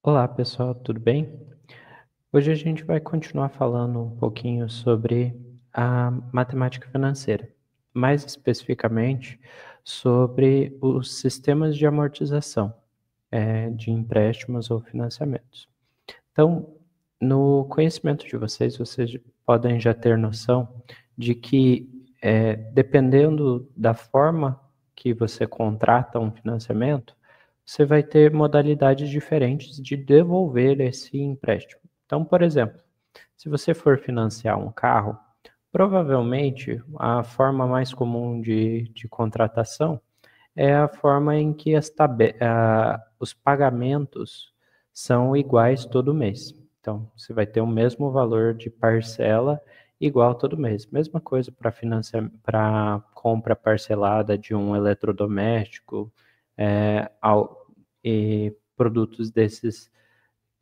Olá pessoal, tudo bem? Hoje a gente vai continuar falando um pouquinho sobre a matemática financeira, mais especificamente sobre os sistemas de amortização de empréstimos ou financiamentos. Então, no conhecimento de vocês, vocês podem já ter noção de que, dependendo da forma que você contrata um financiamento, você vai ter modalidades diferentes de devolver esse empréstimo. Então, por exemplo, se você for financiar um carro, provavelmente a forma mais comum de contratação é a forma em que os pagamentos são iguais todo mês. Então, você vai ter o mesmo valor de parcela igual todo mês. Mesma coisa para compra parcelada de um eletrodoméstico, e produtos desses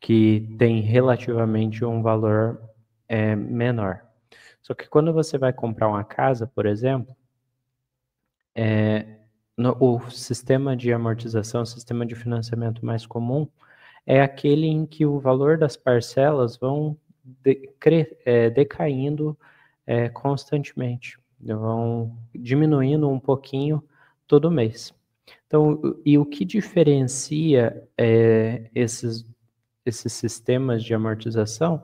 que têm relativamente um valor menor. Só que quando você vai comprar uma casa, por exemplo, o sistema de amortização, o sistema de financiamento mais comum, é aquele em que o valor das parcelas vão decaindo constantemente, vão diminuindo um pouquinho todo mês. Então, e o que diferencia esses sistemas de amortização,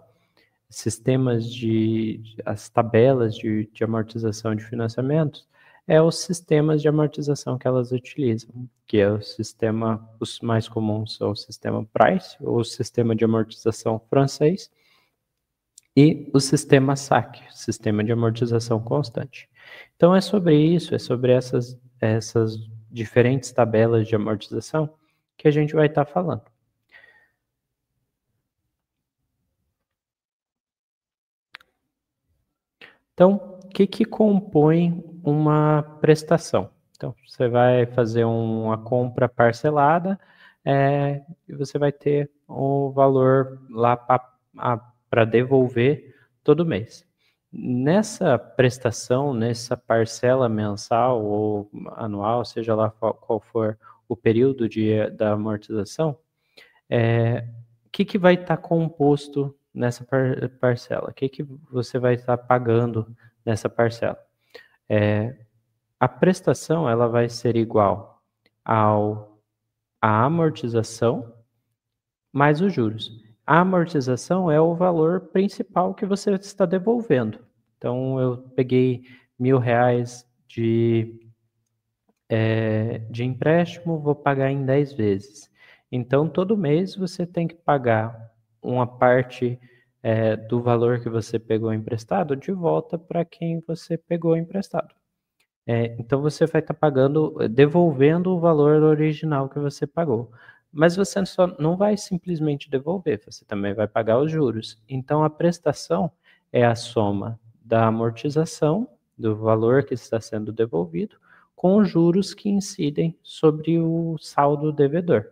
as tabelas de amortização de financiamentos, é os sistemas de amortização que elas utilizam, que é os mais comuns são o sistema Price, ou o sistema de amortização francês, e o sistema SAC, sistema de amortização constante. Então é sobre isso, é sobre essas diferentes tabelas de amortização que a gente vai estar falando. Então, o que compõe uma prestação? Então, você vai fazer uma compra parcelada, e você vai ter o valor lá para devolver todo mês. Nessa prestação, nessa parcela mensal ou anual, seja lá qual for o período da amortização, o que vai estar composto nessa parcela? O que você vai estar pagando nessa parcela? A prestação ela vai ser igual à amortização mais os juros. A amortização é o valor principal que você está devolvendo. Então, eu peguei R$ 1.000 de empréstimo, vou pagar em 10 vezes. Então, todo mês você tem que pagar uma parte do valor que você pegou emprestado de volta para quem você pegou emprestado. Então, você vai estar devolvendo o valor original que você pagou. Mas você só não vai simplesmente devolver, você também vai pagar os juros. Então, a prestação é a soma da amortização, do valor que está sendo devolvido, com os juros que incidem sobre o saldo devedor.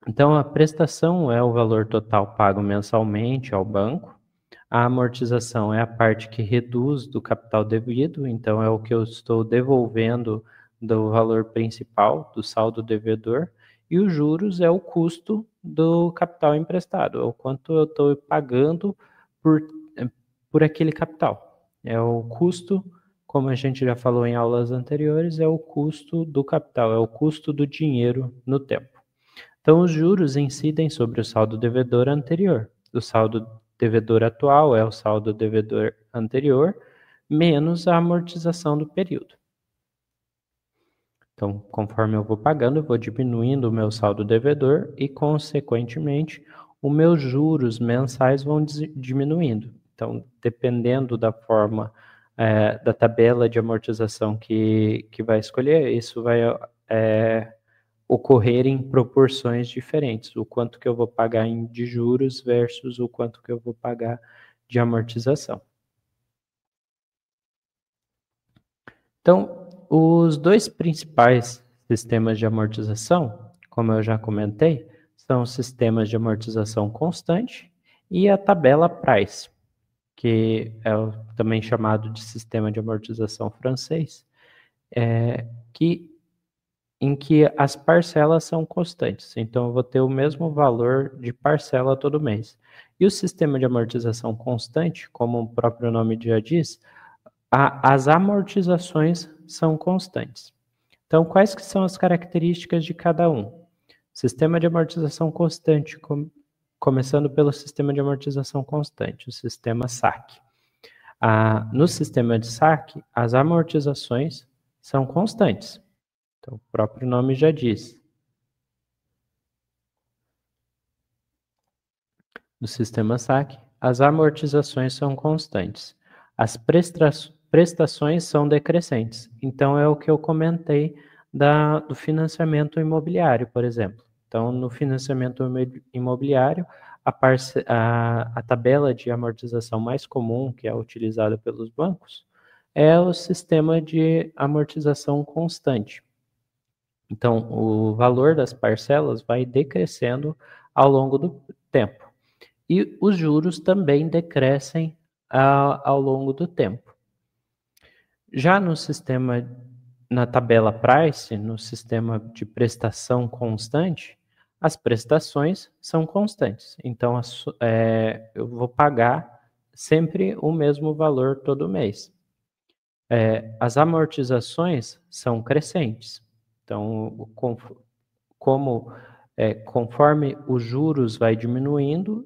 Então, a prestação é o valor total pago mensalmente ao banco. A amortização é a parte que reduz do capital devido, então é o que eu estou devolvendo do valor principal, do saldo devedor. E os juros é o custo do capital emprestado, é o quanto eu estou pagando por, por aquele capital. É o custo, como a gente já falou em aulas anteriores, é o custo do capital, é o custo do dinheiro no tempo. Então, os juros incidem sobre o saldo devedor anterior. O saldo devedor atual é o saldo devedor anterior, menos a amortização do período. Então, conforme eu vou pagando, eu vou diminuindo o meu saldo devedor e, consequentemente, os meus juros mensais vão diminuindo. Então, dependendo da forma da tabela de amortização que vai escolher, isso vai ocorrer em proporções diferentes. O quanto que eu vou pagar de juros versus o quanto que eu vou pagar de amortização. Então, os dois principais sistemas de amortização, como eu já comentei, são os sistemas de amortização constante e a tabela Price, que é também chamado de sistema de amortização francês, que em que as parcelas são constantes. Então, eu vou ter o mesmo valor de parcela todo mês. E o sistema de amortização constante, como o próprio nome já diz, as amortizações são constantes. Então, quais que são as características de cada um? Sistema de amortização constante, começando pelo sistema de amortização constante, o sistema SAC. No sistema de SAC, as amortizações são constantes. Então, o próprio nome já diz. No sistema SAC, as amortizações são constantes. As prestações são decrescentes. Então, é o que eu comentei do financiamento imobiliário, por exemplo. Então, no financiamento imobiliário, a tabela de amortização mais comum que é utilizada pelos bancos é o sistema de amortização constante. Então, o valor das parcelas vai decrescendo ao longo do tempo. E os juros também decrescem ao longo do tempo. Já no sistema, na tabela Price, no sistema de prestação constante, as prestações são constantes. Então, eu vou pagar sempre o mesmo valor todo mês. As amortizações são crescentes. Então, conforme os juros vai diminuindo,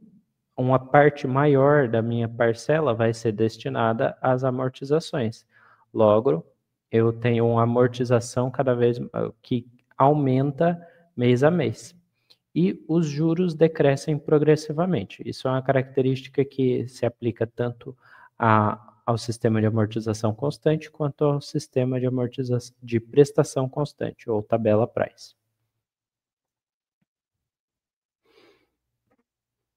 uma parte maior da minha parcela vai ser destinada às amortizações. Logo, eu tenho uma amortização cada vez que aumenta mês a mês. E os juros decrescem progressivamente. Isso é uma característica que se aplica tanto ao sistema de amortização constante quanto ao sistema de prestação constante, ou tabela Price.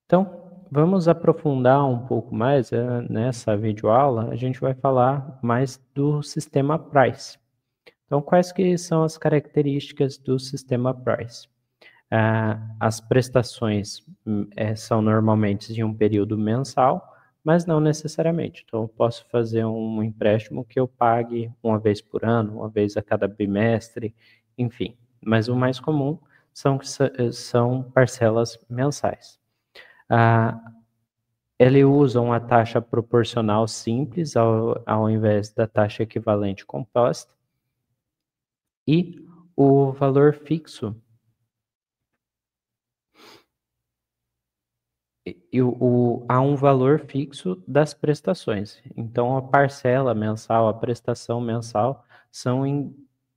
Então, vamos aprofundar um pouco mais nessa videoaula. A gente vai falar mais do sistema Price. Então, quais que são as características do sistema Price? As prestações são normalmente em um período mensal, mas não necessariamente. Então, eu posso fazer um empréstimo que eu pague uma vez por ano, uma vez a cada bimestre, enfim. Mas o mais comum são parcelas mensais. Ele usa uma taxa proporcional simples ao invés da taxa equivalente composta. E o valor fixo. Há um valor fixo das prestações. Então, a parcela mensal, a prestação mensal são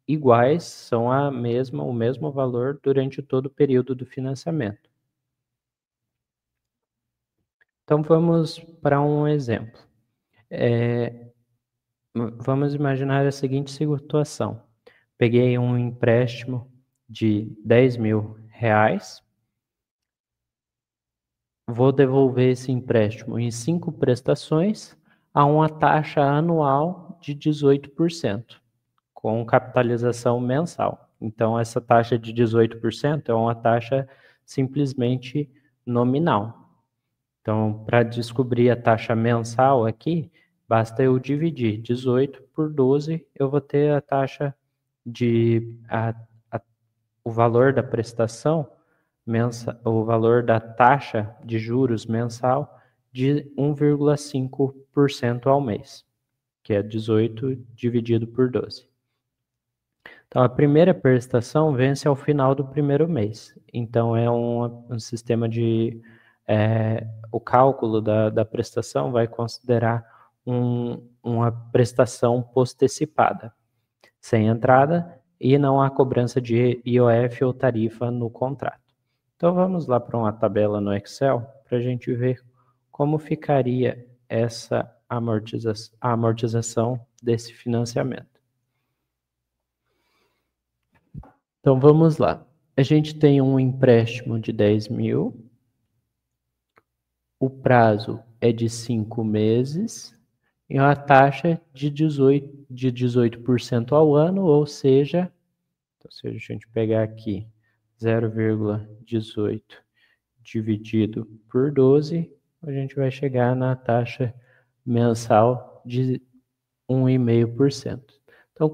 iguais, são o mesmo valor durante todo o período do financiamento. Então, vamos para um exemplo. Vamos imaginar a seguinte situação. Peguei um empréstimo de R$10.000, vou devolver esse empréstimo em 5 prestações a uma taxa anual de 18%, com capitalização mensal. Então, essa taxa de 18% é uma taxa simplesmente nominal. Então, para descobrir a taxa mensal aqui, basta eu dividir 18 por 12, eu vou ter a taxa o valor da prestação o valor da taxa de juros mensal de 1,5% ao mês, que é 18 dividido por 12. Então, a primeira prestação vence ao final do primeiro mês. Então, é um sistema de... o cálculo da prestação vai considerar uma prestação postecipada, sem entrada, e não há cobrança de IOF ou tarifa no contrato. Então, vamos lá para uma tabela no Excel para a gente ver como ficaria essa amortização desse financiamento. Então, vamos lá. A gente tem um empréstimo de 10.000, o prazo é de 5 meses e a taxa de 18% ao ano, ou seja, então, se a gente pegar aqui 0,18 dividido por 12, a gente vai chegar na taxa mensal de 1,5%. Então,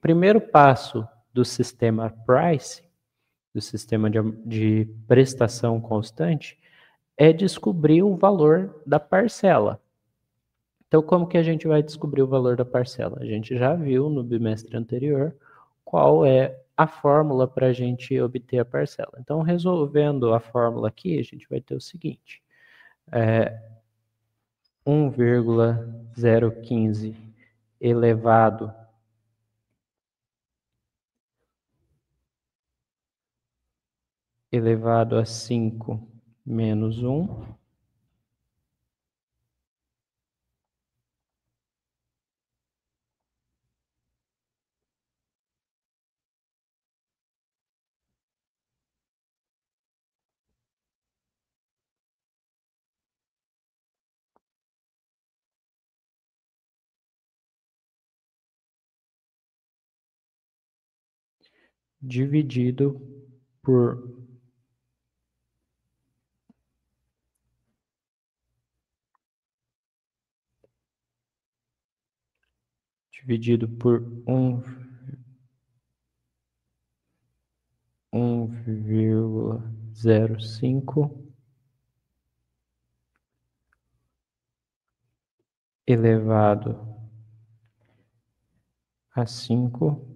primeiro passo do sistema price, do sistema de prestação constante, é descobrir o valor da parcela. Então, como que a gente vai descobrir o valor da parcela? A gente já viu no bimestre anterior qual é a fórmula para a gente obter a parcela. Então, resolvendo a fórmula aqui, a gente vai ter o seguinte: 1,015 elevado a 5 menos 1 dividido por 1,05 elevado a 5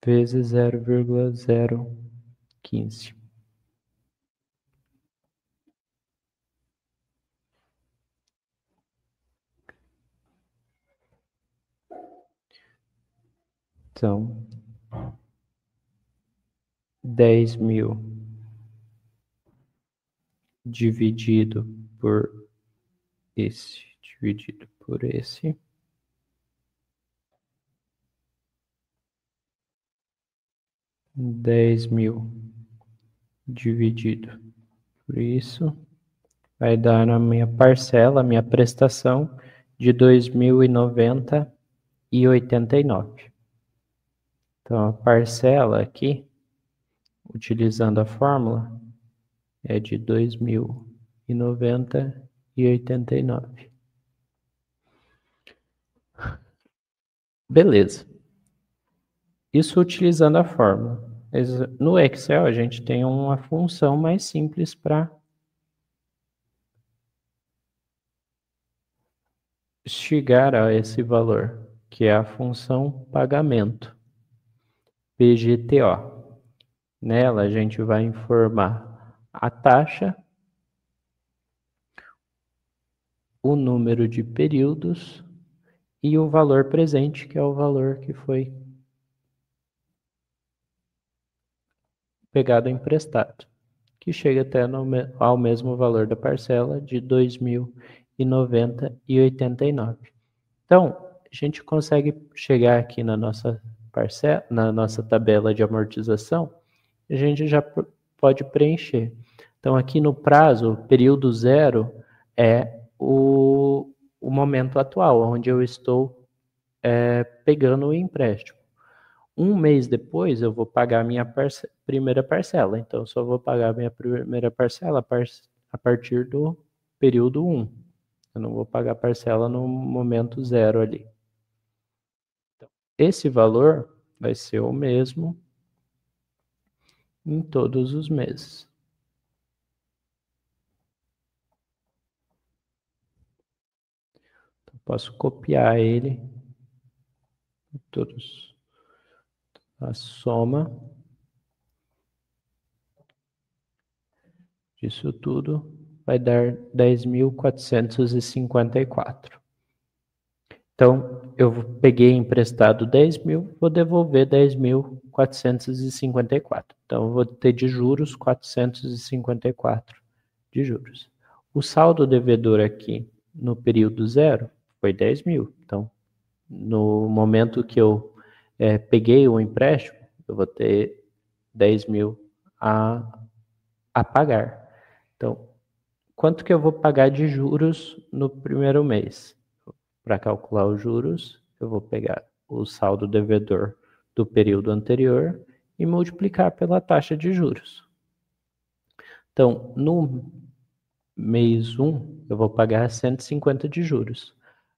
vezes 0,015. Então, 10.000 dividido por esse, 10.000 dividido por isso, vai dar na minha parcela, minha prestação, de 2.090,89. Então, a parcela aqui, utilizando a fórmula, é de 2.090,89. Beleza. Isso utilizando a fórmula. No Excel, a gente tem uma função mais simples para chegar a esse valor, que é a função pagamento, PGTO. Nela, a gente vai informar a taxa, o número de períodos e o valor presente, que é o valor que foi pegado emprestado, que chega até ao mesmo valor da parcela de 2.090,89. Então, a gente consegue chegar aqui na nossa parcela, na nossa tabela de amortização, a gente já pode preencher. Então, aqui no prazo, período 0 é o momento atual, onde eu estou pegando o empréstimo. Um mês depois, eu vou pagar a minha primeira parcela. Então, eu só vou pagar a minha primeira parcela a partir do período 1. Eu não vou pagar a parcela no momento 0 ali. Então, esse valor vai ser o mesmo em todos os meses. Então, posso copiar ele, todos, a soma disso tudo vai dar 10.454. Então, eu peguei emprestado 10.000, vou devolver 10.454. Então, eu vou ter de juros 454 de juros. O saldo devedor aqui no período 0 foi 10.000. Então, no momento que eu peguei o empréstimo, eu vou ter 10.000 a pagar. Então, quanto que eu vou pagar de juros no primeiro mês? Para calcular os juros, eu vou pegar o saldo devedor do período anterior e multiplicar pela taxa de juros. Então, no mês 1, eu vou pagar 150 de juros.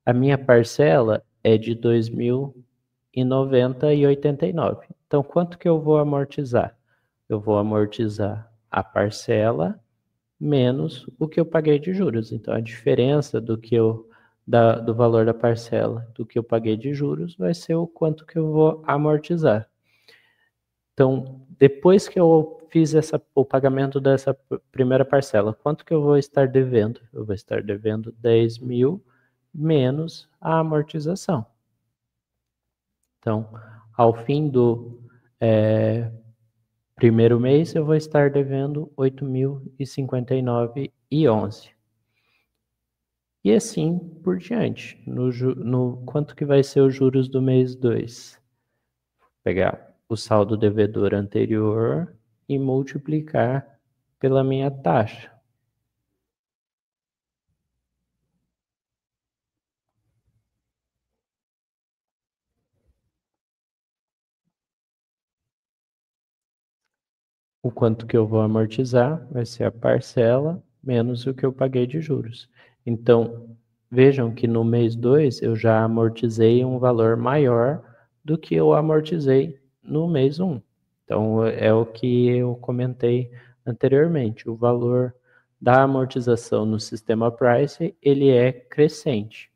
A minha parcela é de R$ 2.090,89. Então, quanto que eu vou amortizar? Eu vou amortizar a parcela menos o que eu paguei de juros. Então, a diferença do valor da parcela do que eu paguei de juros vai ser o quanto que eu vou amortizar. Então, depois que eu fiz o pagamento dessa primeira parcela, quanto que eu vou estar devendo? Eu vou estar devendo 10 mil menos a amortização. Então, ao fim do primeiro mês, eu vou estar devendo 8.059,11. E assim por diante. Quanto que vai ser os juros do mês 2? Vou pegar o saldo devedor anterior e multiplicar pela minha taxa. O quanto que eu vou amortizar vai ser a parcela menos o que eu paguei de juros. Então, vejam que no mês 2 eu já amortizei um valor maior do que eu amortizei no mês 1. Então, é o que eu comentei anteriormente. O valor da amortização no sistema Price, ele é crescente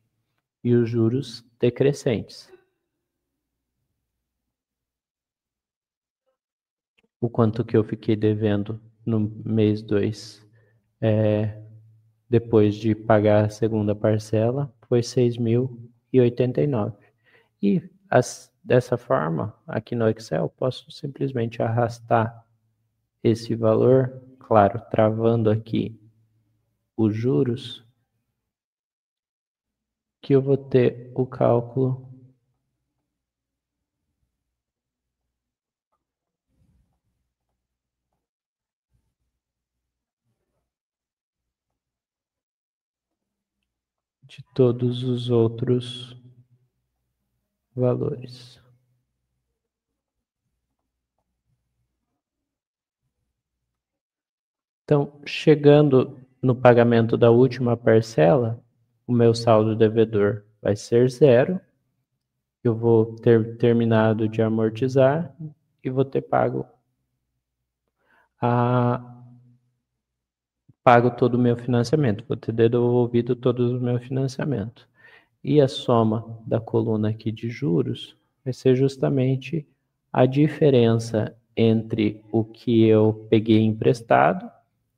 e os juros decrescentes. O quanto que eu fiquei devendo no mês 2 depois de pagar a segunda parcela foi 6.089. E dessa forma, aqui no Excel, posso simplesmente arrastar esse valor, claro, travando aqui os juros, que eu vou ter o cálculo de todos os outros valores. Então, chegando no pagamento da última parcela, o meu saldo devedor vai ser 0. Eu vou ter terminado de amortizar e vou ter pago todo o meu financiamento, vou ter devolvido todo o meu financiamento. E a soma da coluna aqui de juros vai ser justamente a diferença entre o que eu peguei emprestado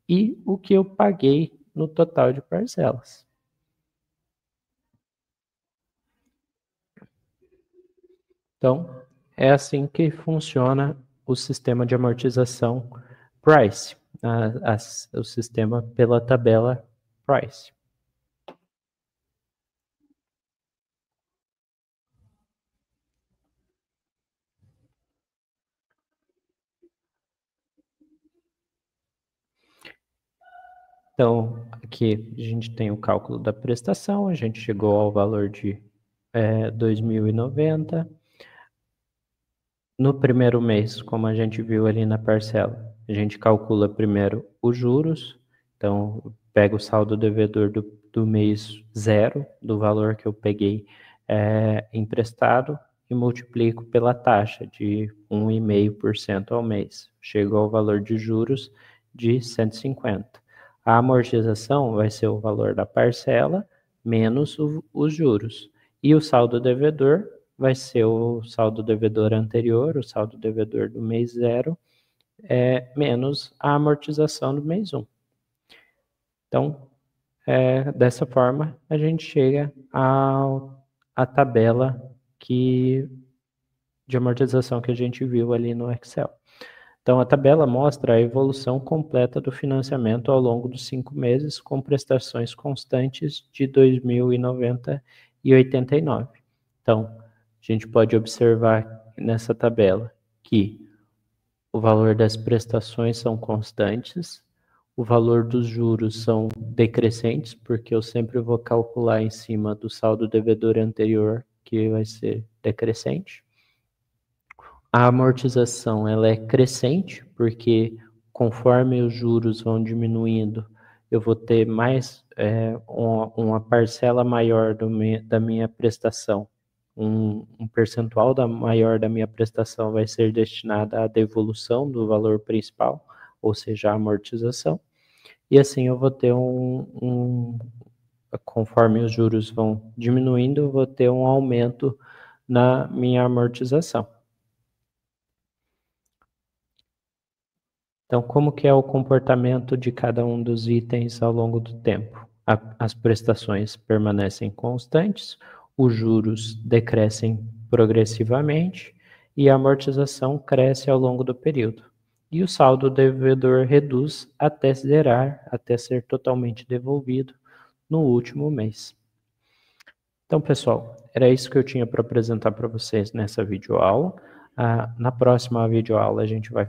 e o que eu paguei no total de parcelas. Então, é assim que funciona o sistema de amortização Price, o sistema pela tabela Price. Então, aqui a gente tem o cálculo da prestação, a gente chegou ao valor de 2.090. No primeiro mês, como a gente viu ali na parcela, a gente calcula primeiro os juros, então pega o saldo devedor do mês 0, do valor que eu peguei emprestado, e multiplico pela taxa de 1,5% ao mês. Chego ao valor de juros de 150. A amortização vai ser o valor da parcela menos os juros. E o saldo devedor vai ser o saldo devedor anterior, o saldo devedor do mês 0, menos a amortização do mês 1. Então, dessa forma, a gente chega à tabela de amortização que a gente viu ali no Excel. Então, a tabela mostra a evolução completa do financiamento ao longo dos 5 meses, com prestações constantes de 2.090,89. Então, a gente pode observar nessa tabela que o valor das prestações são constantes, o valor dos juros são decrescentes, porque eu sempre vou calcular em cima do saldo devedor anterior, que vai ser decrescente. A amortização ela é crescente, porque conforme os juros vão diminuindo, eu vou ter mais uma parcela maior da minha prestação. Um percentual maior da minha prestação vai ser destinada à devolução do valor principal, ou seja, a amortização. E assim eu vou ter conforme os juros vão diminuindo, eu vou ter um aumento na minha amortização. Então, como que é o comportamento de cada um dos itens ao longo do tempo? As prestações permanecem constantes, os juros decrescem progressivamente e a amortização cresce ao longo do período. E o saldo devedor reduz até zerar, até ser totalmente devolvido no último mês. Então, pessoal, era isso que eu tinha para apresentar para vocês nessa videoaula. Na próxima videoaula a gente vai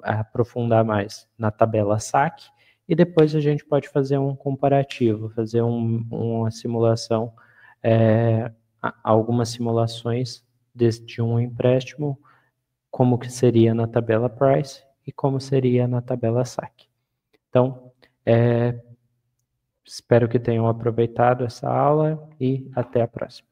aprofundar mais na tabela SAC e depois a gente pode fazer um comparativo, fazer uma simulação, algumas simulações de um empréstimo, como que seria na tabela Price e como seria na tabela SAC. Então, espero que tenham aproveitado essa aula e até a próxima.